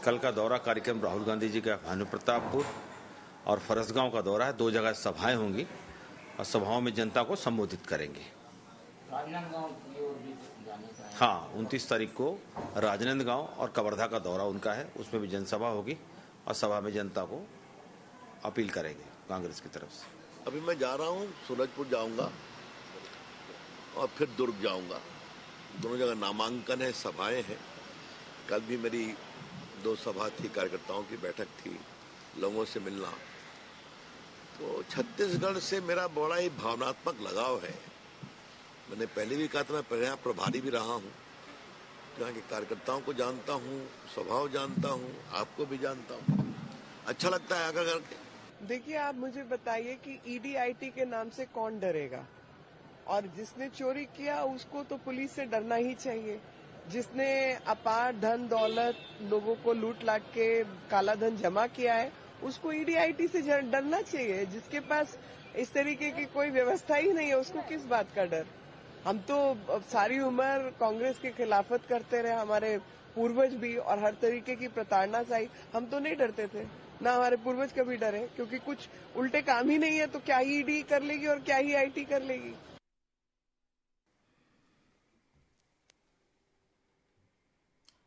कल का दौरा कार्यक्रम राहुल गांधी जी का भानु प्रतापपुर और फरसगांव का दौरा है। 2 जगह सभाएं होंगी और सभाओं में जनता को संबोधित करेंगे। हाँ, 29 तारीख को राजनांदगांव और कवर्धा का दौरा उनका है, उसमें भी जनसभा होगी और सभा में जनता को अपील करेंगे कांग्रेस की तरफ से। अभी मैं जा रहा हूँ, सूरजपुर जाऊंगा और फिर दुर्ग जाऊंगा। दोनों जगह नामांकन है, सभाएं हैं। कल भी मेरी 2 सभा थी, कार्यकर्ताओं की बैठक थी, लोगों से मिलना। तो छत्तीसगढ़ से मेरा बड़ा ही भावनात्मक लगाव है। मैंने पहले भी कहा था, मैं यहाँ प्रभारी भी रहा हूँ, यहाँ के कार्यकर्ताओं को जानता हूँ, स्वभाव जानता हूँ, आपको भी जानता हूँ। अच्छा लगता है आगे करके। देखिए, आप मुझे बताइए कि ईडीआईटी के नाम से कौन डरेगा? और जिसने चोरी किया उसको तो पुलिस से डरना ही चाहिए। जिसने अपार धन दौलत लोगों को लूट लाट के काला धन जमा किया है उसको ईडीआईटी से डरना चाहिए। जिसके पास इस तरीके की कोई व्यवस्था ही नहीं है उसको किस बात का डर? हम तो सारी उम्र कांग्रेस की खिलाफत करते रहे, हमारे पूर्वज भी, और हर तरीके की प्रताड़ना सही। हम तो नहीं डरते थे, ना हमारे पूर्वज कभी डरे, क्योंकि कुछ उल्टे काम ही नहीं है तो क्या ही ईडी कर लेगी और क्या ही आईटी कर लेगी।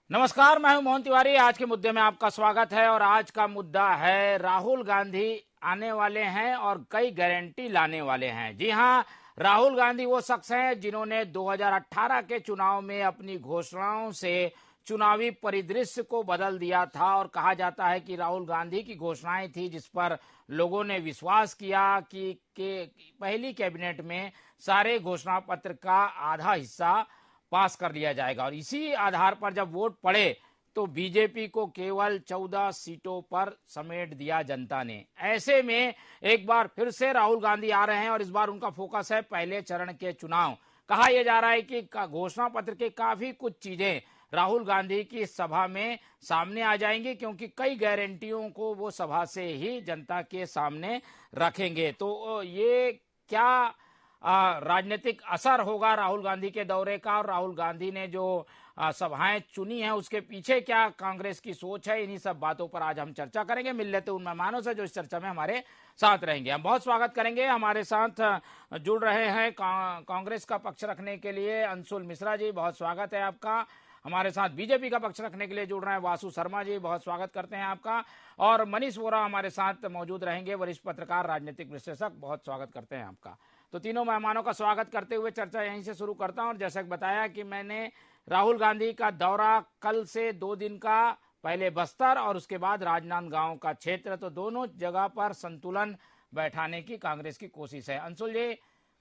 नमस्कार, मैं हूं मोहन तिवारी। आज के मुद्दे में आपका स्वागत है और आज का मुद्दा है राहुल गांधी आने वाले हैं और कई गारंटी लाने वाले हैं। जी हां, राहुल गांधी वो शख्स हैं जिन्होंने 2018 के चुनाव में अपनी घोषणाओं से चुनावी परिदृश्य को बदल दिया था और कहा जाता है कि राहुल गांधी की घोषणाएं थी जिस पर लोगों ने विश्वास किया कि पहली कैबिनेट में सारे घोषणा पत्र का आधा हिस्सा पास कर लिया जाएगा और इसी आधार पर जब वोट पड़े तो बीजेपी को केवल 14 सीटों पर समेट दिया जनता ने। ऐसे में एक बार फिर से राहुल गांधी आ रहे हैं और इस बार उनका फोकस है पहले चरण के चुनाव। कहा यह जा रहा है कि घोषणा पत्र के काफी कुछ चीजें राहुल गांधी की सभा में सामने आ जाएंगी, क्योंकि कई गारंटियों को वो सभा से ही जनता के सामने रखेंगे। तो ये क्या राजनीतिक असर होगा राहुल गांधी के दौरे का और राहुल गांधी ने जो सभाएं चुनी हैं उसके पीछे क्या कांग्रेस की सोच है, इन्हीं सब बातों पर आज हम चर्चा करेंगे। मिल लेते उन मेहमानों से जो इस चर्चा में हमारे साथ रहेंगे। हम बहुत स्वागत करेंगे। हमारे साथ जुड़ रहे हैं कांग्रेस का पक्ष रखने के लिए अंशुल मिश्रा जी, बहुत स्वागत है आपका। हमारे साथ बीजेपी का पक्ष रखने के लिए जुड़ रहे हैं वासु शर्मा जी, बहुत स्वागत करते हैं आपका। और मनीष वोरा हमारे साथ मौजूद रहेंगे, वरिष्ठ पत्रकार, राजनीतिक विश्लेषक, बहुत स्वागत करते हैं आपका। तो तीनों मेहमानों का स्वागत करते हुए चर्चा यहीं से शुरू करता हूं। और जैसा कि बताया कि मैंने राहुल गांधी का दौरा कल से 2 दिन का, पहले बस्तर और उसके बाद राजनांदगांव का क्षेत्र, तो दोनों जगह पर संतुलन बैठाने की कांग्रेस की कोशिश है। अंशुल जी,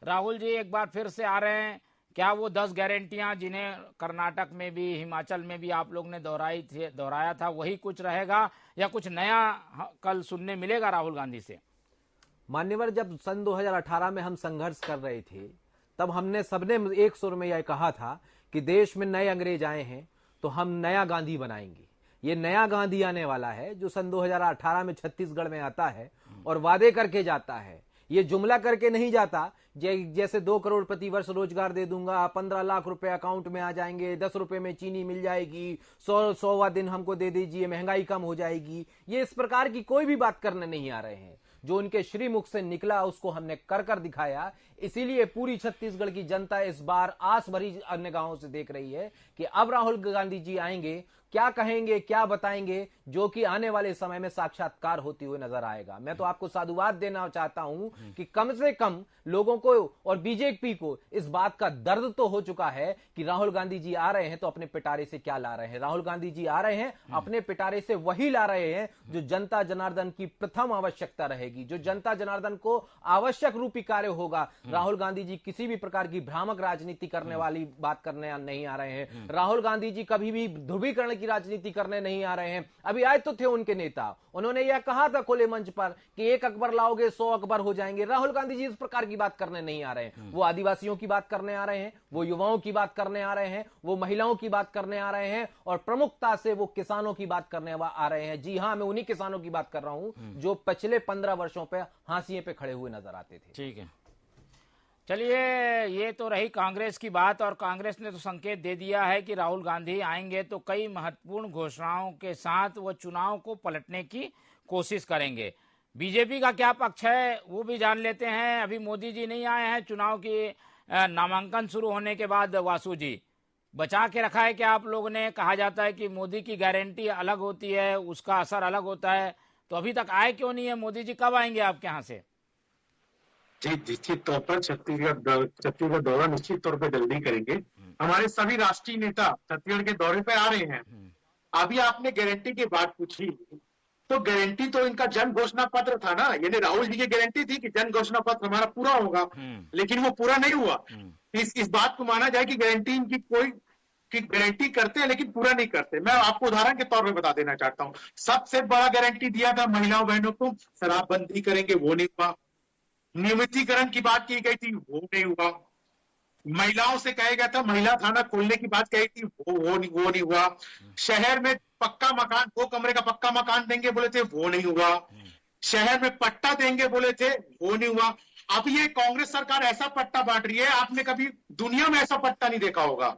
राहुल जी एक बार फिर से आ रहे हैं, क्या वो 10 गारंटियां जिन्हें कर्नाटक में भी हिमाचल में भी आप लोग ने दोहराया था वही कुछ रहेगा या कुछ नया कल सुनने मिलेगा राहुल गांधी से? मान्यवर, जब सन 2018 में हम संघर्ष कर रहे थे तब हमने सबने एक सुर में यह कहा था कि देश में नए अंग्रेज आए हैं तो हम नया गांधी बनाएंगे। ये नया गांधी आने वाला है जो सन 2018 में छत्तीसगढ़ में आता है और वादे करके जाता है। ये जुमला करके नहीं जाता जैसे 2 करोड़ प्रति वर्ष रोजगार दे दूंगा, 15 लाख रुपए अकाउंट में आ जाएंगे, 10 रुपए में चीनी मिल जाएगी, 100वां दिन हमको दे दीजिए, महंगाई कम हो जाएगी। ये इस प्रकार की कोई भी बात करने नहीं आ रहे हैं। जो उनके श्रीमुख से निकला उसको हमने कर दिखाया। इसीलिए पूरी छत्तीसगढ़ की जनता इस बार आस भरी निगाहों से देख रही है कि अब राहुल गांधी जी आएंगे, क्या कहेंगे, क्या बताएंगे, जो कि आने वाले समय में साक्षात्कार होती हुई नजर आएगा। मैं तो आपको साधुवाद देना चाहता हूं कि कम से कम लोगों को और बीजेपी को इस बात का दर्द तो हो चुका है कि राहुल गांधी जी आ रहे हैं तो अपने पिटारे से क्या ला रहे हैं। राहुल गांधी जी आ रहे हैं अपने पिटारे से वही ला रहे हैं जो जनता जनार्दन की प्रथम आवश्यकता रहेगी, जो जनता जनार्दन को आवश्यक रूपी कार्य होगा। राहुल गांधी जी किसी भी प्रकार की भ्रामक राजनीति करने वाली बात करने नहीं आ रहे हैं। राहुल गांधी जी कभी भी ध्रुवीकरण की राजनीति करने नहीं आ रहे हैं। अभी आए तो थे उनके नेता, उन्होंने यह कहा था खुले मंच पर कि 1 अकबर लाओगे 100 अकबर हो जाएंगे। राहुल गांधी जी इस प्रकार की बात करने नहीं आ रहे हैं। वो आदिवासियों की बात करने आ रहे हैं, वो युवाओं की बात करने आ रहे हैं, वो महिलाओं की बात करने आ रहे हैं और प्रमुखता से वो किसानों की बात करने आ रहे हैं। जी हां, मैं उन्हीं किसानों की बात कर रहा हूं जो पिछले 15 वर्षों पे हाशिए पे खड़े हुए नजर आते थे। ठीक है, चलिए, ये तो रही कांग्रेस की बात, और कांग्रेस ने तो संकेत दे दिया है कि राहुल गांधी आएंगे तो कई महत्वपूर्ण घोषणाओं के साथ वो चुनाव को पलटने की कोशिश करेंगे। बीजेपी का क्या पक्ष है वो भी जान लेते हैं। अभी मोदी जी नहीं आए हैं, चुनाव की नामांकन शुरू होने के बाद वासु जी बचा के रखा है क्या आप लोगों ने? कहा जाता है कि मोदी की गारंटी अलग होती है, उसका असर अलग होता है, तो अभी तक आए क्यों नहीं है मोदी जी? कब आएंगे आपके यहाँ से? जी, निश्चित तौर पर छत्तीसगढ़ दौरा निश्चित तौर पर जल्दी करेंगे। हमारे सभी राष्ट्रीय नेता छत्तीसगढ़ के दौरे पे आ रहे हैं। अभी आपने गारंटी की बात पूछी, तो गारंटी तो इनका जन घोषणा पत्र था ना, यानी राहुल जी की गारंटी थी कि जन घोषणा पत्र हमारा पूरा होगा, लेकिन वो पूरा नहीं हुआ। इस बात को माना जाए कि गारंटी इनकी कोई की गारंटी करते हैं लेकिन पूरा नहीं करते। मैं आपको उदाहरण के तौर पे बता देना चाहता हूं, सबसे बड़ा गारंटी दिया था महिलाओं बहनों को, शराबबंदी करेंगे, वो नहीं हुआ। नियमितीकरण की बात की गई थी, वो नहीं हुआ। महिलाओं से कहा गया था महिला थाना खोलने की बात कही थी, वो नहीं हुआ। शहर में पक्का मकान, 2 कमरे का पक्का मकान देंगे बोले थे, वो नहीं हुआ। शहर में पट्टा देंगे बोले थे, वो नहीं हुआ। अब ये कांग्रेस सरकार ऐसा पट्टा बांट रही है, आपने कभी दुनिया में ऐसा पट्टा नहीं देखा होगा।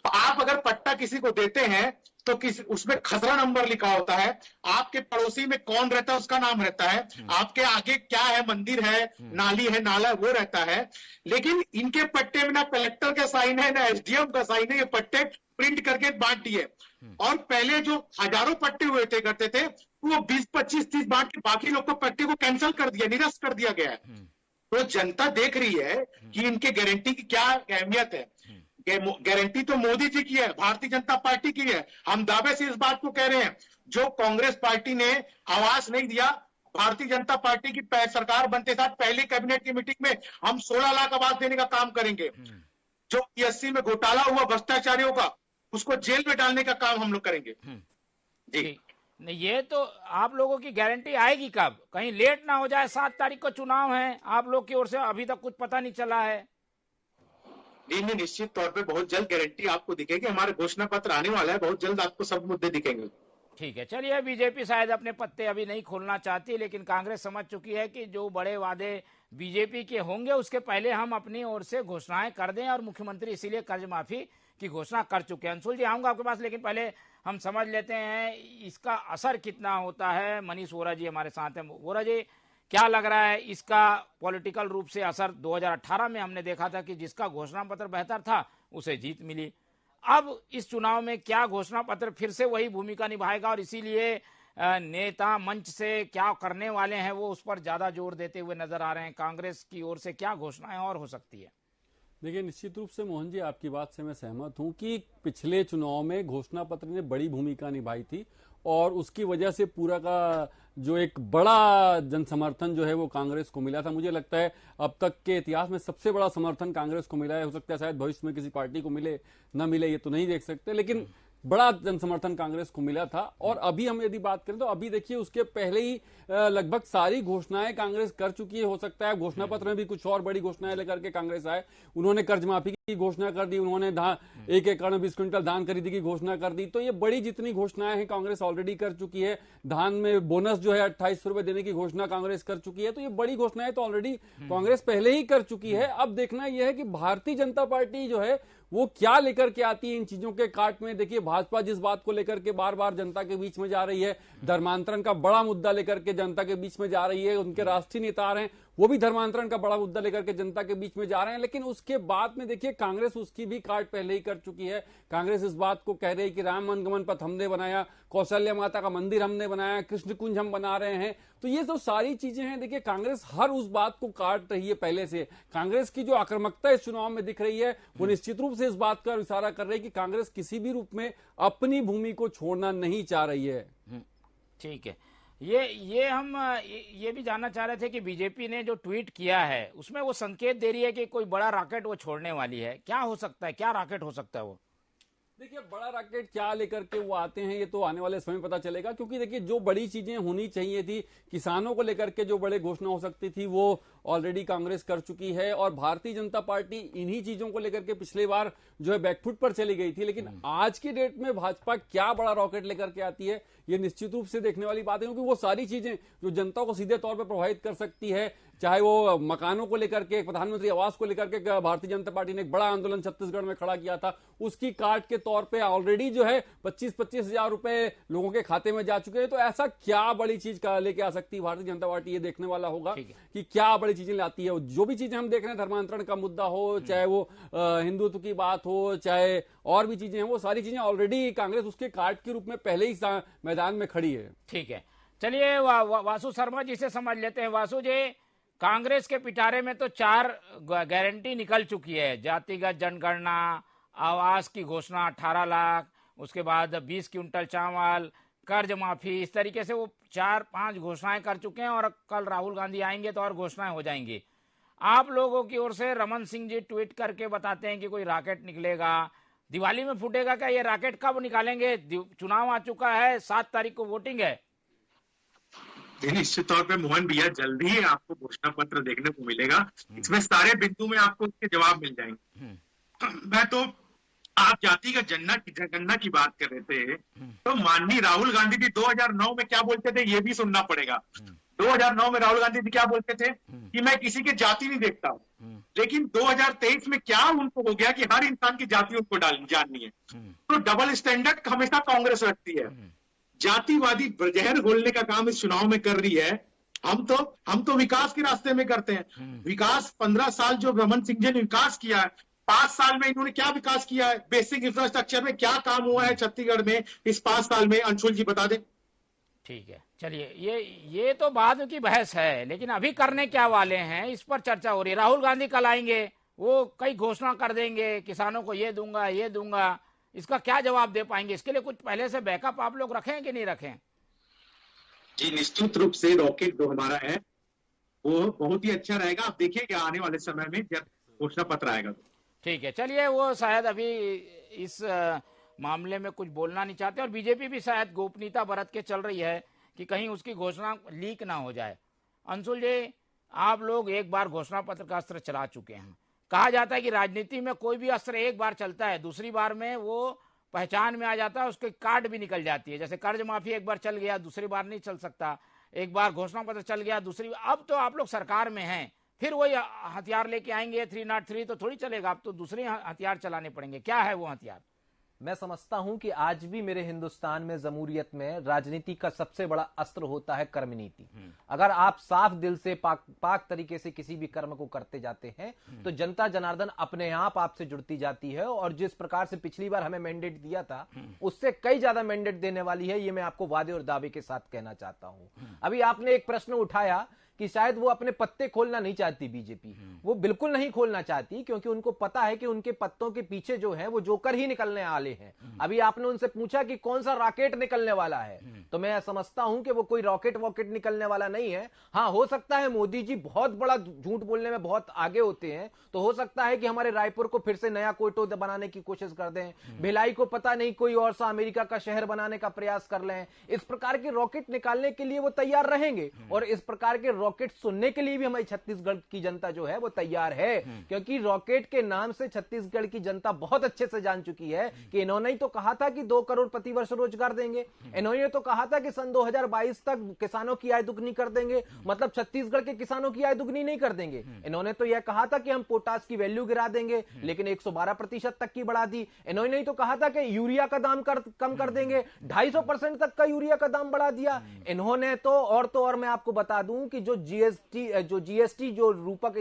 आप अगर पट्टा किसी को देते हैं तो उसमें खसरा नंबर लिखा होता है, आपके पड़ोसी में कौन रहता है उसका नाम रहता है, आपके आगे क्या है, मंदिर है, नाली है, नाला है, वो रहता है। लेकिन इनके पट्टे में ना कलेक्टर का साइन है ना एसडीएम का साइन है, ये पट्टे प्रिंट करके बांट दिए। और पहले जो हजारों पट्टे हुए थे करते थे, वो 20, 25, 30 बांट के बाकी लोग को पट्टे को कैंसिल कर दिया, निरस्त कर दिया गया है। तो जनता देख रही है कि इनके गारंटी की क्या अहमियत है। गारंटी तो मोदी जी की है, भारतीय जनता पार्टी की है। हम दावे से इस बात को कह रहे हैं, जो कांग्रेस पार्टी ने आवाज नहीं दिया, भारतीय जनता पार्टी की सरकार बनते साथ पहली कैबिनेट की मीटिंग में हम 16 लाख आवाज देने का काम करेंगे। जो पीएससी में घोटाला हुआ भ्रष्टाचारियों का, उसको जेल में डालने का काम हम लोग करेंगे। जी नहीं, ये तो आप लोगों की गारंटी आएगी कब? कहीं लेट ना हो जाए, 7 तारीख को चुनाव है, आप लोग की ओर से अभी तक कुछ पता नहीं चला है। नहीं, निश्चित तौर पे बहुत जल्द गारंटी आपको दिखेगी। हमारे घोषणा पत्र आने वाला है, बहुत जल्द आपको सब मुद्दे दिखेंगे। ठीक है, चलिए। बीजेपी शायद अपने पत्ते अभी नहीं खोलना चाहती, लेकिन कांग्रेस समझ चुकी है कि जो बड़े वादे बीजेपी के होंगे उसके पहले हम अपनी ओर से घोषणाएं कर दें, और मुख्यमंत्री इसीलिए कर्ज माफी की घोषणा कर चुके हैं। अंशुल जी, आऊंगा आपके पास, लेकिन पहले हम समझ लेते हैं इसका असर कितना होता है। मनीष वोरा जी हमारे साथ हैं। वोरा जी, क्या लग रहा है इसका पॉलिटिकल रूप से असर? 2018 में हमने देखा था कि जिसका घोषणा पत्र बेहतर था उसे जीत मिली। अब इस चुनाव में क्या घोषणा पत्र फिर से वही भूमिका निभाएगा, और इसीलिए नेता मंच से क्या करने वाले हैं वो उस पर ज्यादा जोर देते हुए नजर आ रहे हैं। कांग्रेस की ओर से क्या घोषणाएं और हो सकती है? देखिए, निश्चित रूप से मोहन जी आपकी बात से मैं सहमत हूं कि पिछले चुनाव में घोषणा पत्र ने बड़ी भूमिका निभाई थी, और उसकी वजह से पूरा का जो एक बड़ा जन समर्थन जो है वो कांग्रेस को मिला था। मुझे लगता है अब तक के इतिहास में सबसे बड़ा समर्थन कांग्रेस को मिला है। हो सकता है शायद भविष्य में किसी पार्टी को मिले न मिले, ये तो नहीं देख सकते, लेकिन बड़ा जन समर्थन कांग्रेस को मिला था। और अभी हम यदि बात करें तो अभी देखिए उसके पहले ही लगभग सारी घोषणाएं कांग्रेस कर चुकी है। हो सकता है घोषणा पत्र में भी कुछ और बड़ी घोषणाएं लेकर के कांग्रेस आए। उन्होंने कर्ज माफी की घोषणा कर दी, उन्होंने 1 एकड़ में 20 क्विंटल धान खरीदी की घोषणा कर दी। तो ये बड़ी जितनी घोषणाएं हैं कांग्रेस ऑलरेडी कर चुकी है। धान में बोनस जो है 2800 रुपए देने की घोषणा कांग्रेस कर चुकी है। तो ये बड़ी घोषणाएं तो ऑलरेडी कांग्रेस पहले ही कर चुकी है। अब देखना यह है कि भारतीय जनता पार्टी जो है वो क्या लेकर के आती है इन चीजों के काट में। देखिए, भाजपा जिस बात को लेकर के बार बार जनता के बीच में जा रही है, धर्मांतरण का बड़ा मुद्दा लेकर के जनता के बीच में जा रही है। उनके राष्ट्रीय नेता आ रहे हैं, वो भी धर्मांतरण का बड़ा मुद्दा लेकर के जनता के बीच में जा रहे हैं। लेकिन उसके बाद में देखिए कांग्रेस उसकी भी काट पहले ही कर चुकी है। कांग्रेस इस बात को कह रही है कि राम वनगमन पथ हमने बनाया, कौशल्या माता का मंदिर हमने बनाया, कृष्ण कुंज हम बना रहे हैं। तो ये तो सारी चीजें हैं। देखिए, कांग्रेस हर उस बात को काट रही है पहले से। कांग्रेस की जो आक्रामकता इस चुनाव में दिख रही है वो निश्चित रूप से इस बात का इशारा कर रही है कि कांग्रेस किसी भी रूप में अपनी भूमि को छोड़ना नहीं चाह रही है। ठीक है, ये हम ये भी जानना चाह रहे थे कि बीजेपी ने जो ट्वीट किया है उसमें वो संकेत दे रही है कि कोई बड़ा रॉकेट वो छोड़ने वाली है। क्या हो सकता है, क्या रॉकेट हो सकता है वो? देखिए, बड़ा रॉकेट क्या लेकर के वो आते हैं ये तो आने वाले समय में पता चलेगा। क्योंकि देखिए, जो बड़ी चीजें होनी चाहिए थी, किसानों को लेकर के जो बड़े घोषणा हो सकती थी वो ऑलरेडी कांग्रेस कर चुकी है। और भारतीय जनता पार्टी इन्हीं चीजों को लेकर के पिछली बार जो है बैकफुट पर चली गई थी। लेकिन आज की डेट में भाजपा क्या बड़ा रॉकेट लेकर के आती है ये निश्चित रूप से देखने वाली बात है। क्योंकि वो सारी चीजें जो जनता को सीधे तौर पर प्रभावित कर सकती है, चाहे वो मकानों को लेकर के, प्रधानमंत्री आवास को लेकर के भारतीय जनता पार्टी ने एक बड़ा आंदोलन छत्तीसगढ़ में खड़ा किया था, उसकी काट के तौर पे ऑलरेडी जो है 25-25 हजार रुपए लोगों के खाते में जा चुके हैं। तो ऐसा क्या बड़ी चीज लेके आ सकती है भारतीय जनता पार्टी, ये देखने वाला होगा कि क्या बड़ी चीजें लाती है। जो भी चीजें हम देख रहे हैं, धर्मांतरण का मुद्दा हो, चाहे वो हिंदुत्व की बात हो, चाहे और भी चीजें हैं, वो सारी चीजें ऑलरेडी कांग्रेस उसके कार्ड के रूप में पहले ही मैदान में खड़ी है। ठीक है, चलिए वासु शर्मा जी से समझ लेते हैं। वासु जी, कांग्रेस के पिटारे में तो 4 गारंटी निकल चुकी है, जातिगत जनगणना, आवास की घोषणा 18 लाख, उसके बाद 20 क्विंटल चावल, कर्ज माफी, इस तरीके से वो 4-5 घोषणाएं कर चुके हैं और कल राहुल गांधी आएंगे तो और घोषणाएं हो जाएंगी। आप लोगों की ओर से रमन सिंह जी ट्वीट करके बताते हैं कि कोई रॉकेट निकलेगा, दिवाली में फूटेगा क्या? ये रॉकेट कब निकालेंगे? चुनाव आ चुका है, 7 तारीख को वोटिंग है। निश्चित तौर पे मोहन भैया, जल्दी ही आपको घोषणा पत्र देखने को मिलेगा। इसमें सारे बिंदु में आपको उसके जवाब मिल जाएंगे। मैं तो, आप जातिगत जनगणना की बात कर रहे थे, तो माननीय राहुल गांधी जी 2009 में क्या बोलते थे ये भी सुनना पड़ेगा। 2009 में राहुल गांधी जी क्या बोलते थे कि मैं किसी की जाति नहीं देखता हूं, लेकिन 2023 में क्या उनको हो गया कि हर इंसान की जाति उनको जाननी है। तो डबल स्टैंडर्ड हमेशा कांग्रेस रखती है, जातिवादी जहर घोलने का काम इस चुनाव में कर रही है। हम तो विकास के रास्ते में करते हैं। विकास 15 साल जो रमन सिंह जी ने विकास किया है, 5 साल में इन्होंने क्या विकास किया है, बेसिक इंफ्रास्ट्रक्चर में क्या काम हुआ है छत्तीसगढ़ में इस 5 साल में, अंशुल जी बता दें। ठीक है, चलिए ये तो बाद की बहस है, लेकिन अभी करने क्या वाले हैं इस पर चर्चा हो रही है। राहुल गांधी कल आएंगे, वो कई घोषणा कर देंगे, किसानों को ये दूंगा, इसका क्या जवाब दे पाएंगे? इसके लिए कुछ पहले से बैकअप आप लोग रखें कि नहीं रखें? जी निश्चित रूप से रॉकेट जो हमारा है वो बहुत ही अच्छा रहेगा। आप देखिएगा आने वाले समय में जब घोषणा पत्र आएगा तो। ठीक है, चलिए, वो शायद अभी इस मामले में कुछ बोलना नहीं चाहते और बीजेपी भी शायद गोपनीयता बरत के चल रही है कि कहीं उसकी घोषणा लीक ना हो जाए। अंशुल जी, आप लोग एक बार घोषणा पत्र का अस्त्र चला चुके हैं। कहा जाता है कि राजनीति में कोई भी अस्त्र एक बार चलता है, दूसरी बार में वो पहचान में आ जाता है, उसके कार्ड भी निकल जाती है। जैसे कर्ज माफी एक बार चल गया, दूसरी बार नहीं चल सकता। एक बार घोषणा पत्र चल गया, दूसरी, अब तो आप लोग सरकार में हैं, फिर वही हथियार लेके आएंगे 303 तो थोड़ी चलेगा, अब तो दूसरे हथियार चलाने पड़ेंगे। क्या है वो हथियार? मैं समझता हूं कि आज भी मेरे हिंदुस्तान में, जमहूरियत में राजनीति का सबसे बड़ा अस्त्र होता है कर्म नीति। अगर आप साफ दिल से पाक तरीके से किसी भी कर्म को करते जाते हैं तो जनता जनार्दन अपने आप आपसे जुड़ती जाती है। और जिस प्रकार से पिछली बार हमें मैंडेट दिया था, उससे कई ज्यादा मैंडेट देने वाली है, ये मैं आपको वादे और दावे के साथ कहना चाहता हूं। अभी आपने एक प्रश्न उठाया कि शायद वो अपने पत्ते खोलना नहीं चाहती बीजेपी। वो बिल्कुल नहीं खोलना चाहती, क्योंकि उनको पता है कि उनके पत्तों के पीछे जो है वो जोकर ही निकलने वाले हैं। अभी आपने उनसे पूछा कि कौन सा रॉकेट निकलने वाला है, तो मैं समझता हूं कि वो कोई रॉकेट वॉकेट निकलने वाला नहीं है। हाँ, हो सकता है मोदी जी बहुत बड़ा झूठ बोलने में बहुत आगे होते हैं, तो हो सकता है कि हमारे रायपुर को फिर से नया कोयटो बनाने की कोशिश कर दें, भिलाई को पता नहीं कोई और सा अमेरिका का शहर बनाने का प्रयास कर लें। इस प्रकार के रॉकेट निकालने के लिए वो तैयार रहेंगे और इस प्रकार के रॉकेट सुनने के लिए भी हमारी छत्तीसगढ़ की जनता जो है वो तैयार है, क्योंकि रॉकेट के नाम से छत्तीसगढ़ की जनता बहुत अच्छे से जान चुकी है कि इन्होंने ही तो कहा था कि 2 करोड़ प्रतिवर्ष रोजगार देंगे, इन्होंने तो कहा था कि सन 2022 तक किसानों की आय दुगनी कर देंगे, मतलब छत्तीसगढ़ के किसानों की आय दुगनी नहीं कर देंगे। इन्होंने तो यह कहा था कि हम पोटास की वैल्यू गिरा देंगे, लेकिन 112% तक की बढ़ा दी। इन्होंने ही तो कहा था कि यूरिया का दाम कम कर देंगे, 250% तक का यूरिया का दाम बढ़ा दिया इन्होंने तो। और मैं आपको बता दूं कि जो जीएसटी जो रूपक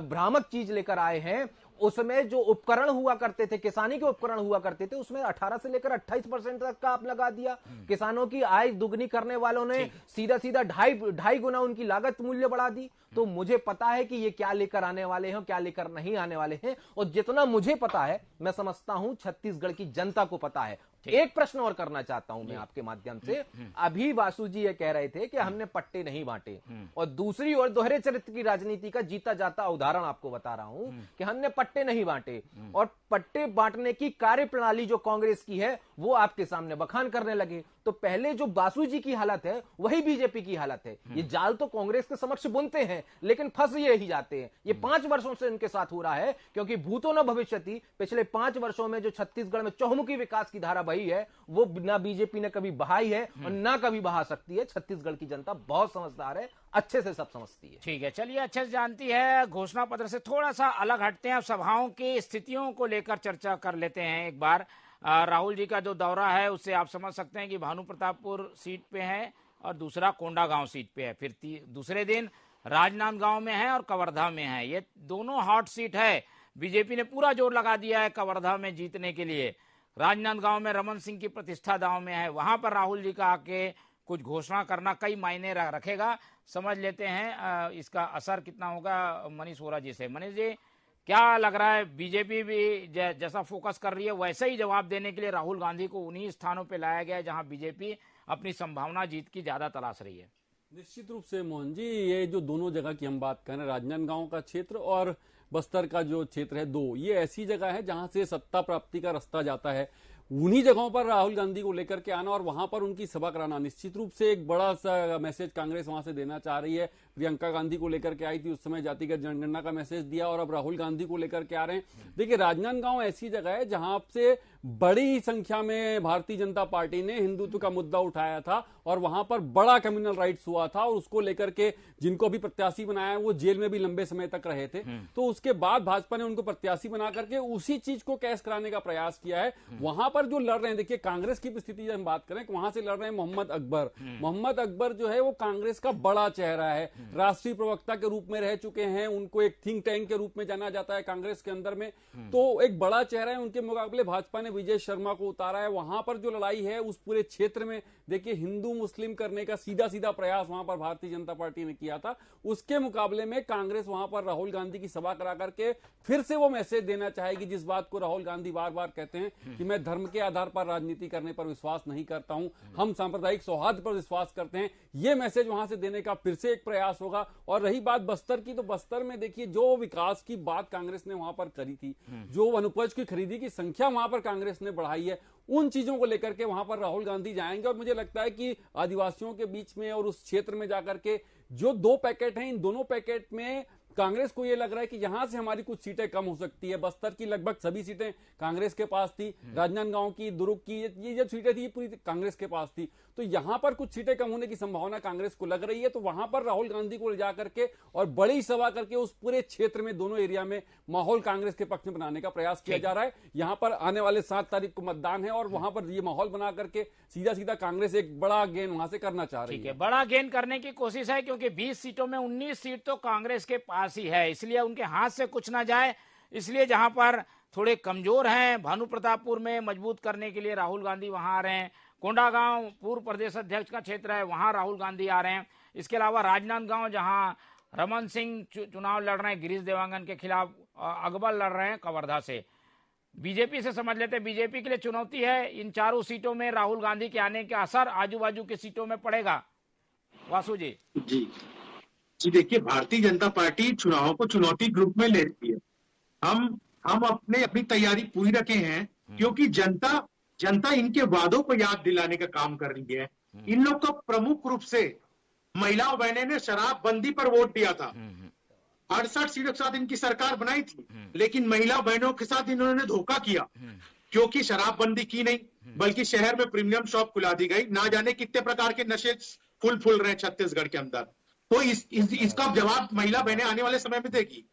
भ्रामक चीज लेकर आए हैं, उसमें जो उपकरण हुआ करते थे, किसानी के उपकरण हुआ करते थे, उसमें 18 से लेकर 28% तक का आप लगा दिया। किसानों की आय दुगनी करने वालों ने सीधा 2.5 गुना उनकी लागत मूल्य बढ़ा दी। तो मुझे पता है कि ये क्या लेकर आने वाले हैं, क्या लेकर नहीं आने वाले हैं, और जितना मुझे पता है मैं समझता हूं छत्तीसगढ़ की जनता को पता है। एक प्रश्न और करना चाहता हूं मैं आपके माध्यम से। अभी वासु जी ये कह रहे थे कि हमने पट्टे नहीं बांटे, और दूसरी ओर दोहरे चरित्र की राजनीति का जीता जाता उदाहरण आपको बता रहा हूं कि हमने पट्टे नहीं बांटे, और पट्टे बांटने की कार्यप्रणाली जो कांग्रेस की है वो आपके सामने बखान करने लगे। तो पहले जो वासु जी की हालत है वही बीजेपी की हालत है। ये जाल तो कांग्रेस के समक्ष बुनते हैं लेकिन फंस ये ही जाते हैं। ये 5 वर्षों से इनके साथ हो रहा है, क्योंकि भूतो न भविष्यति, पिछले 5 वर्षों में जो छत्तीसगढ़ में चहुमुखी विकास की धारा बही है वो ना बीजेपी ने कभी बहाई है और ना कभी बहा सकती है। छत्तीसगढ़ की जनता बहुत समझदार है, अच्छे से सब समझती है। ठीक है, चलिए, अच्छे से जानती है। घोषणा पत्र से थोड़ा सा अलग हटते हैं, अब सभाओं की स्थितियों को लेकर चर्चा कर लेते हैं एक बार। राहुल जी का जो दौरा है उससे आप समझ सकते हैं कि भानु प्रतापपुर सीट पे है और दूसरा कोंडागांव सीट पे है, फिर दूसरे दिन राजनांदगांव में है और कवर्धा में है। ये दोनों हॉट सीट है। बीजेपी ने पूरा जोर लगा दिया है कवर्धा में जीतने के लिए। राजनांदगांव में रमन सिंह की प्रतिष्ठा दांव में है, वहां पर राहुल जी का आके कुछ घोषणा करना कई मायने रखेगा। समझ लेते हैं इसका असर कितना होगा मनीष वोरा जी से। मनीष जी, क्या लग रहा है, बीजेपी भी जैसा फोकस कर रही है वैसे ही जवाब देने के लिए राहुल गांधी को उन्हीं स्थानों पे लाया गया है जहां बीजेपी अपनी संभावना जीत की ज्यादा तलाश रही है? निश्चित रूप से मोहन जी, ये जो दोनों जगह की हम बात करें, राजनांदगांव का क्षेत्र और बस्तर का जो क्षेत्र है, दो ये ऐसी जगह है जहां से सत्ता प्राप्ति का रास्ता जाता है। उन्हीं जगहों पर राहुल गांधी को लेकर के आना और वहां पर उनकी सभा कराना निश्चित रूप से एक बड़ा सा मैसेज कांग्रेस वहां से देना चाह रही है। प्रियंका गांधी को लेकर के आई थी, उस समय जातिगत जनगणना का मैसेज दिया और अब राहुल गांधी को लेकर के आ रहे हैं। देखिए, राजनांदगांव ऐसी जगह है जहां से बड़ी संख्या में भारतीय जनता पार्टी ने हिंदुत्व का मुद्दा उठाया था और वहां पर बड़ा कम्युनल राइट्स हुआ था और उसको लेकर के जिनको भी प्रत्याशी बनाया वो जेल में भी लंबे समय तक रहे थे। तो उसके बाद भाजपा ने उनको प्रत्याशी बना करके उसी चीज को कैश कराने का प्रयास किया है। वहां पर जो लड़ रहे हैं, देखिए कांग्रेस की स्थिति जब हम बात करें, वहां से लड़ रहे हैं मोहम्मद अकबर। मोहम्मद अकबर जो है वो कांग्रेस का बड़ा चेहरा है, राष्ट्रीय प्रवक्ता के रूप में रह चुके हैं, उनको एक थिंक टैंक के रूप में जाना जाता है कांग्रेस के अंदर में, तो एक बड़ा चेहरा है। उनके मुकाबले भाजपा ने विजय शर्मा को उतारा है। वहां पर जो लड़ाई है उस पूरे क्षेत्र में देखिए हिंदू मुस्लिम करने का सीधा सीधा प्रयास वहां पर भारतीय जनता पार्टी ने किया था। उसके मुकाबले में कांग्रेस वहां पर राहुल गांधी की सभा करा करके फिर से वो मैसेज देना चाहेगी जिस बात को राहुल गांधी बार बार कहते हैं कि मैं धर्म के आधार पर राजनीति करने पर विश्वास नहीं करता हूं, हम सांप्रदायिक सौहार्द पर विश्वास करते हैं। ये मैसेज वहां से देने का फिर से एक प्रयास होगा। और रही बात बस्तर की, तो बस्तर में देखिए जो विकास की बात कांग्रेस ने वहां पर करी थी, जो वनोपज की खरीदी की संख्या वहां पर कांग्रेस ने बढ़ाई है, उन चीजों को लेकर के वहां पर राहुल गांधी जाएंगे। और मुझे लगता है कि आदिवासियों के बीच में और उस क्षेत्र में जाकर के जो दो पैकेट हैं, इन दोनों पैकेट में कांग्रेस को यह लग रहा है कि यहां से हमारी कुछ सीटें कम हो सकती है। बस्तर की लगभग सभी सीटें कांग्रेस के पास थी, राजनांदगांव की, दुर्ग की, ये जो सीटें थी पूरी कांग्रेस के पास थी। तो यहां पर कुछ सीटें कम होने की संभावना कांग्रेस को लग रही है। तो वहां पर राहुल गांधी को ले जाकर के और बड़ी सभा करके उस पूरे क्षेत्र में, दोनों एरिया में माहौल कांग्रेस के पक्ष में बनाने का प्रयास किया जा रहा है। यहां पर आने वाले 7 तारीख को मतदान है और वहां पर ये माहौल बना करके सीधा सीधा कांग्रेस एक बड़ा गेन वहां से करना चाह रही है। बड़ा गेन करने की कोशिश है क्योंकि 20 सीटों में 19 सीट तो कांग्रेस के पास ही है, इसलिए उनके हाथ से कुछ ना जाए। इसलिए जहां पर थोड़े कमजोर हैं, भानु प्रतापपुर में मजबूत करने के लिए राहुल गांधी वहां आ रहे हैं। कोंडागांव पूर्व प्रदेश अध्यक्ष का क्षेत्र है, वहां राहुल गांधी आ रहे हैं। इसके अलावा राजनांदगांव जहां रमन सिंह चुनाव लड़ रहे हैं गिरीश देवांगन के खिलाफ, अकबर लड़ रहे हैं कवर्धा से। बीजेपी से समझ लेते हैं, बीजेपी के लिए चुनौती है इन चारों सीटों में राहुल गांधी के आने का असर आजू बाजू की सीटों में पड़ेगा। वासु जी। जी देखिए, भारतीय जनता पार्टी चुनावों को चुनौती के रूप में ले रही है। हम अपनी तैयारी पूरी रखे हैं क्योंकि जनता इनके वादों को याद दिलाने का काम कर रही है। इन लोग को प्रमुख रूप से महिलाओं बहनें ने शराबबंदी पर वोट दिया था। 68 सीटों के साथ इनकी सरकार बनाई थी, लेकिन महिला बहनों के साथ इन्होंने धोखा किया क्योंकि शराबबंदी की नहीं, बल्कि शहर में प्रीमियम शॉप खुला दी गई। ना जाने कितने प्रकार के नशे फुल रहे हैं छत्तीसगढ़ के अंदर। तो इसका जवाब महिला बहनें आने वाले समय में देगी।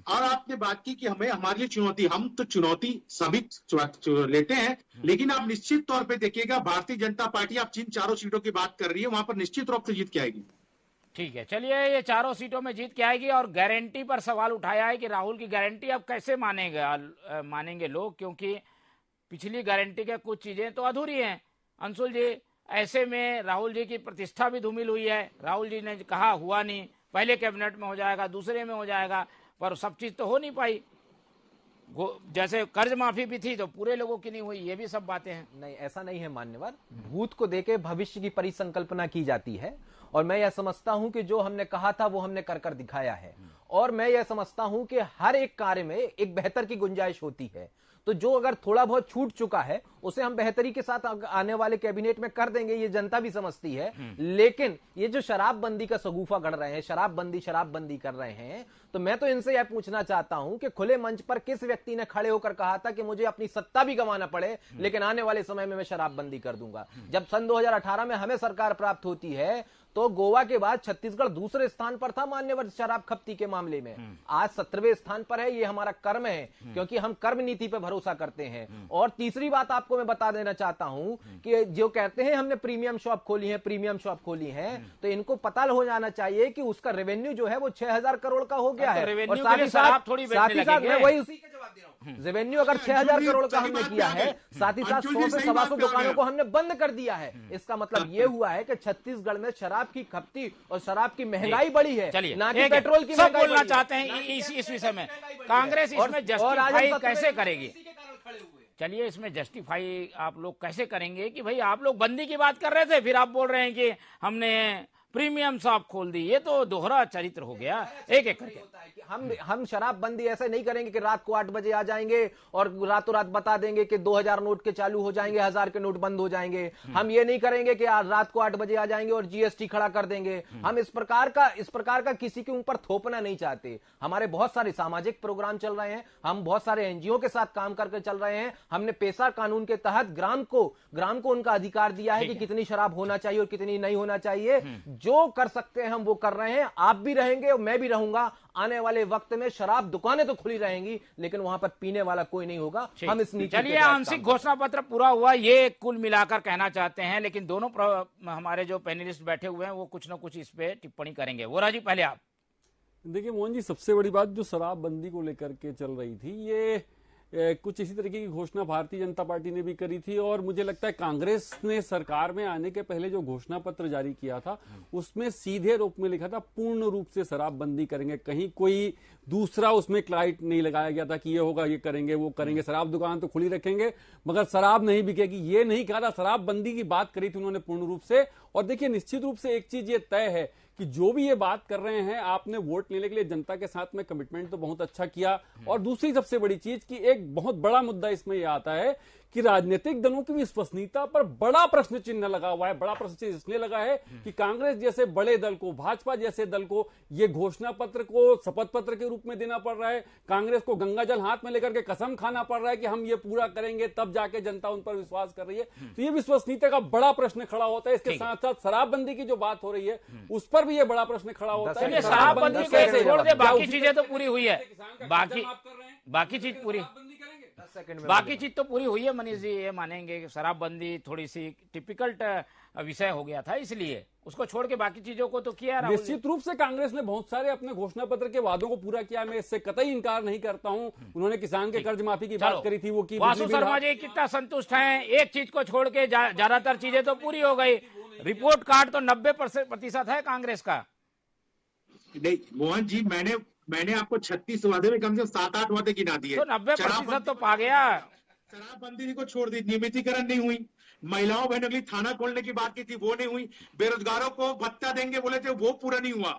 और आपने बात की कि हमारे लिए चुनौती, हम तो चुनौती सभी लेते हैं, लेकिन आप निश्चित तौर पे देखिएगा भारतीय जनता पार्टी आप जिन चारों सीटों की बात कर रही है वहां पर निश्चित रूप से जीत के आएगी। ठीक है, चलिए, ये चारों सीटों में जीत के आएगी। और गारंटी पर सवाल उठाया है कि राहुल की गारंटी अब कैसे मानेंगे लोग, क्योंकि पिछली गारंटी के कुछ चीजें तो अधूरी हैं। अंशुल जी, ऐसे में राहुल जी की प्रतिष्ठा भी धूमिल हुई है। राहुल जी ने कहा हुआ नहीं, पहले कैबिनेट में हो जाएगा, दूसरे में हो जाएगा, पर सब चीज तो हो नहीं पाई। जैसे कर्ज माफी भी थी तो पूरे लोगों की नहीं हुई, ये भी सब बातें हैं। नहीं, ऐसा नहीं है मान्यवर। भूत को देके भविष्य की परिसंकल्पना की जाती है और मैं यह समझता हूं कि जो हमने कहा था वो हमने कर दिखाया है। और मैं यह समझता हूं कि हर एक कार्य में एक बेहतर की गुंजाइश होती है। तो जो अगर थोड़ा बहुत छूट चुका है उसे हम बेहतरी के साथ आने वाले कैबिनेट में कर देंगे, ये जनता भी समझती है। लेकिन ये जो शराबबंदी का सगुफा गढ़ रहे हैं, शराबबंदी कर रहे हैं, तो मैं तो इनसे यह पूछना चाहता हूं कि खुले मंच पर किस व्यक्ति ने खड़े होकर कहा था कि मुझे अपनी सत्ता भी गंवाना पड़े लेकिन आने वाले समय में मैं शराबबंदी कर दूंगा। जब सन 2018 में हमें सरकार प्राप्त होती है तो गोवा के बाद छत्तीसगढ़ दूसरे स्थान पर था मान्यवर शराब खपती के मामले में। आज 17वें स्थान पर है। ये हमारा कर्म है क्योंकि हम कर्म नीति पर भरोसा करते हैं। और तीसरी बात आपको मैं बता देना चाहता हूं कि जो कहते हैं हमने प्रीमियम शॉप खोली है, तो इनको पता हो जाना चाहिए कि उसका रेवेन्यू जो है वो 6000 करोड़ का हो गया है। और साथ ही साथ मैं वही उसी का जवाब दे रहा हूं। रेवेन्यू अगर 6000 करोड़ का हमने किया है, साथ ही साथ 100 से 125 दुकानों को हमने बंद कर दिया है। इसका मतलब ये हुआ है कि छत्तीसगढ़ में शराब की खपती और शराब की महंगाई बढ़ी है, चलिए ना कि पेट्रोल की। सब बोलना चाहते हैं इस विषय में। कांग्रेस इसमें जस्टिफाई कैसे करेगी? चलिए, इसमें जस्टिफाई आप लोग कैसे करेंगे कि भाई आप लोग बंदी की बात कर रहे थे, फिर आप बोल रहे हैं कि हमने प्रीमियम शॉप खोल दी। ये तो दोहरा चरित्र हो गया। एक एक करके हम शराबबंदी ऐसे नहीं करेंगे कि रात को 8 बजे आ जाएंगे और रातों रात बता देंगे कि 2000 नोट के चालू हो जाएंगे, 1000 के नोट बंद हो जाएंगे। हम ये नहीं करेंगे कि रात को 8 बजे आ जाएंगे और जीएसटी खड़ा कर देंगे। हम इस प्रकार का किसी के ऊपर थोपना नहीं चाहते। हमारे बहुत सारे सामाजिक प्रोग्राम चल रहे हैं, हम बहुत सारे एनजीओ के साथ काम करके चल रहे हैं। हमने पेशा कानून के तहत ग्राम को उनका अधिकार दिया है कि कितनी शराब होना चाहिए और कितनी नहीं होना चाहिए। जो कर सकते हैं हम वो कर रहे हैं। आप भी रहेंगे और मैं भी रहूंगा। आने वाले वक्त में शराब दुकानें तो खुली रहेंगी लेकिन वहां पर पीने वाला कोई नहीं होगा। हम इस नीति। चलिए, आंशिक घोषणा पत्र पूरा हुआ, ये कुल मिलाकर कहना चाहते हैं। लेकिन दोनों हमारे जो पैनलिस्ट बैठे हुए हैं वो कुछ ना कुछ इस पे टिप्पणी करेंगे। वोरा जी, पहले आप। देखिए मोहन जी, सबसे बड़ी बात जो शराबबंदी को लेकर के चल रही थी, ये कुछ इसी तरीके की घोषणा भारतीय जनता पार्टी ने भी करी थी। और मुझे लगता है कांग्रेस ने सरकार में आने के पहले जो घोषणा पत्र जारी किया था उसमें सीधे रूप में लिखा था पूर्ण रूप से शराबबंदी करेंगे। कहीं कोई दूसरा उसमें क्लाइट नहीं लगाया गया था कि ये होगा, ये करेंगे, वो करेंगे, शराब दुकान तो खुली रखेंगे मगर शराब नहीं बिकेगी, ये नहीं कहा था। शराबबंदी की बात करी थी उन्होंने पूर्ण रूप से। और देखिए, निश्चित रूप से एक चीज ये तय है कि जो भी ये बात कर रहे हैं, आपने वोट लेने के लिए जनता के साथ में कमिटमेंट तो बहुत अच्छा किया। और दूसरी सबसे बड़ी चीज कि एक बहुत बड़ा मुद्दा इसमें यह आता है कि राजनीतिक दलों की विश्वसनीयता पर बड़ा प्रश्न चिन्ह लगा हुआ है। बड़ा प्रश्न चिन्ह इसलिए लगा है कि कांग्रेस जैसे बड़े दल को, भाजपा जैसे दल को ये घोषणा पत्र को शपथ पत्र के रूप में देना पड़ रहा है। कांग्रेस को गंगाजल हाथ में लेकर के कसम खाना पड़ रहा है कि हम ये पूरा करेंगे, तब जाके जनता उन पर विश्वास कर रही है। तो ये विश्वसनीयता का बड़ा प्रश्न खड़ा होता है। इसके साथ साथ शराबबंदी की जो बात हो रही है उस पर भी ये बड़ा प्रश्न खड़ा होता है। शराबबंदी को छोड़ दे, बाकी चीजें तो पूरी हुई है। बाकी चीज पूरी, बाकी चीज तो पूरी हुई है। मनीष जी ये मानेंगे कि शराबबंदी थोड़ी सी टिपिकल विषय हो गया था, इसलिए उसको छोड़ के बाकी चीजों को तो किया। निश्चित रूप से कांग्रेस ने बहुत सारे अपने घोषणा पत्र के वादों को पूरा किया, मैं इससे कतई इनकार नहीं करता हूं। उन्होंने किसान के कर्ज माफी की बात करी थी, वो की। वासु शर्मा जी कितना संतुष्ट हैं? एक चीज को छोड़ के ज्यादातर चीजें तो पूरी हो गई। रिपोर्ट कार्ड तो 90% है कांग्रेस का। नहीं मोहन जी, मैंने आपको 36 वादे में कम से कम 7-8 वादे गिना दिए। तो 90% तो पा गया। शराबबंदी को छोड़ दी, नियमितीकरण नहीं हुई, महिलाओं बहनों के लिए थाना खोलने की बात की थी वो नहीं हुई, बेरोजगारों को भत्ता देंगे बोले थे वो पूरा नहीं हुआ,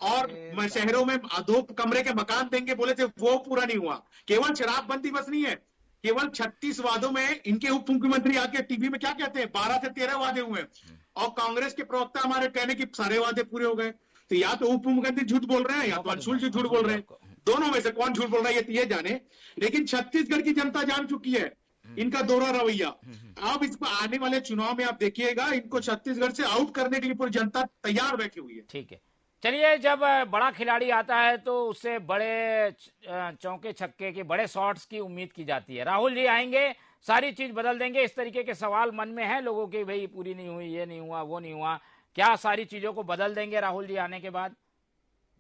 और शहरों में 2 कमरे के मकान देंगे बोले थे वो पूरा नहीं हुआ। केवल शराबबंदी बस नहीं है, केवल 36 वादों में इनके उप मुख्यमंत्री आके टीवी में क्या कहते हैं, 12 से 13 वादे हुए और कांग्रेस के प्रवक्ता हमारे कहने की सारे वादे पूरे हो गए। तो या तो उप मुख्यमंत्री झूठ बोल रहे हैं या तो अंशुल जी झूठ बोल रहे हैं, दोनों में से कौन झूठ बोल रहा है ये जाने। लेकिन छत्तीसगढ़ की जनता जान चुकी है इनका दोहरा रवैया। अब इस पर आने वाले चुनाव में आप देखिएगा, इनको छत्तीसगढ़ से आउट करने के लिए पूरी जनता तैयार बैठी हुई है। ठीक है, चलिए, जब बड़ा खिलाड़ी आता है तो उससे बड़े चौके छक्के के, बड़े शॉट्स की उम्मीद की जाती है। राहुल जी आएंगे, सारी चीज बदल देंगे, इस तरीके के सवाल मन में है लोगों के, भाई पूरी नहीं हुई, ये नहीं हुआ, वो नहीं हुआ, क्या सारी चीजों को बदल देंगे राहुल जी आने के बाद?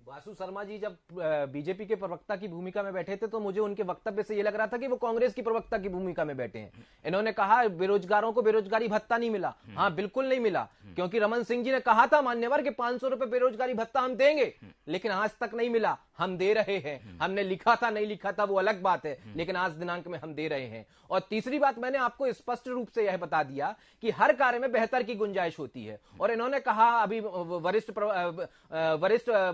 वासु शर्मा जी जब बीजेपी के प्रवक्ता की भूमिका में बैठे थे तो मुझे उनके वक्तव्य से ये लग रहा था कि वो कांग्रेस की प्रवक्ता की भूमिका में बैठे हैं। इन्होंने कहा बेरोजगारों को बेरोजगारी भत्ता नहीं मिला। हाँ, बिल्कुल नहीं मिला, क्योंकि रमन सिंह जी ने कहा था मान्यवर के 500 रुपए बेरोजगारी भत्ता हम देंगे, लेकिन आज तक नहीं मिला। हम दे रहे हैं। हमने लिखा था नहीं लिखा था वो अलग बात है, लेकिन आज दिनांक में हम दे रहे हैं। और तीसरी बात, मैंने आपको स्पष्ट रूप से यह बता दिया कि हर कार्य में बेहतर की गुंजाइश होती है। और इन्होंने कहा अभी वरिष्ठ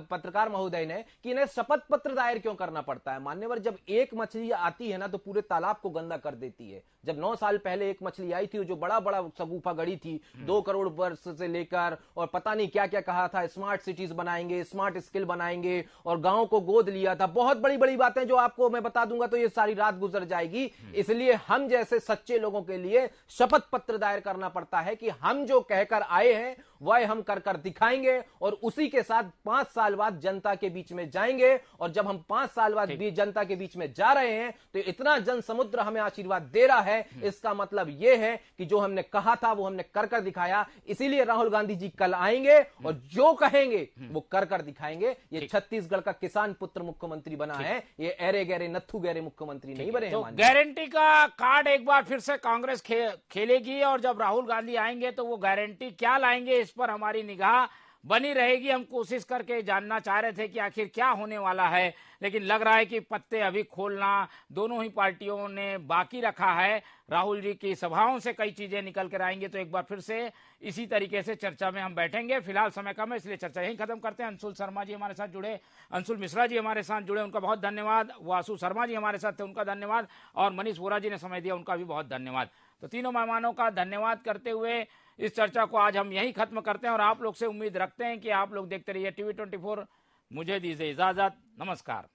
पत्रकार महोदय ने कि इन्हें शपथ पत्र दायर क्यों करना पड़ता है। मान्यवर, जब एक मछली आती है ना तो पूरे तालाब को गंदा कर देती है। जब 9 साल पहले एक मछली आई थी जो बड़ा बड़ा शगुफा गढ़ी थी, 2 करोड़ वर्ष से लेकर, और पता नहीं क्या क्या कहा था, स्मार्ट सिटीज बनाएंगे, स्मार्ट स्किल बनाएंगे, और गांव को गोद लिया था। बहुत बड़ी बड़ी बातें जो आपको मैं बता दूंगा तो ये सारी रात गुजर जाएगी। इसलिए हम जैसे सच्चे लोगों के लिए शपथ पत्र दायर करना पड़ता है कि हम जो कहकर आए हैं वह हम कर दिखाएंगे, और उसी के साथ 5 साल बाद जनता के बीच में जाएंगे। और जब हम 5 साल बाद भी जनता के बीच में जा रहे हैं तो इतना जन समुद्र हमें आशीर्वाद दे रहा है, इसका मतलब यह है कि जो हमने कहा था वो हमने कर दिखाया। इसीलिए राहुल गांधी जी कल आएंगे और जो कहेंगे वो कर दिखाएंगे। ये छत्तीसगढ़ का किसान पुत्र मुख्यमंत्री बना है, ये एरे गहरे नत्थु गहरे मुख्यमंत्री नहीं बने। तो गारंटी का कार्ड एक बार फिर से कांग्रेस खेलेगी, और जब राहुल गांधी आएंगे तो वो गारंटी क्या लाएंगे इस पर हमारी निगाह बनी रहेगी। हम कोशिश करके जानना चाह रहे थे कि आखिर क्या होने वाला है, लेकिन लग रहा है कि पत्ते अभी खोलना दोनों ही पार्टियों ने बाकी रखा है। राहुल जी की सभाओं से कई चीजें निकल कर आएंगे, तो एक बार फिर से इसी तरीके से चर्चा में हम बैठेंगे। फिलहाल समय कम है, इसलिए चर्चा यहीं खत्म करते हैं। अंशुल शर्मा जी हमारे साथ जुड़े, अंशुल मिश्रा जी हमारे साथ जुड़े, उनका बहुत धन्यवाद। वासु शर्मा जी हमारे साथ थे, उनका धन्यवाद। और मनीष वोरा जी ने समय दिया, उनका भी बहुत धन्यवाद। तो तीनों मेहमानों का धन्यवाद करते हुए इस चर्चा को आज हम यहीं खत्म करते हैं, और आप लोग से उम्मीद रखते हैं कि आप लोग देखते रहिए TV 24। मुझे दीजिए इजाजत, नमस्कार।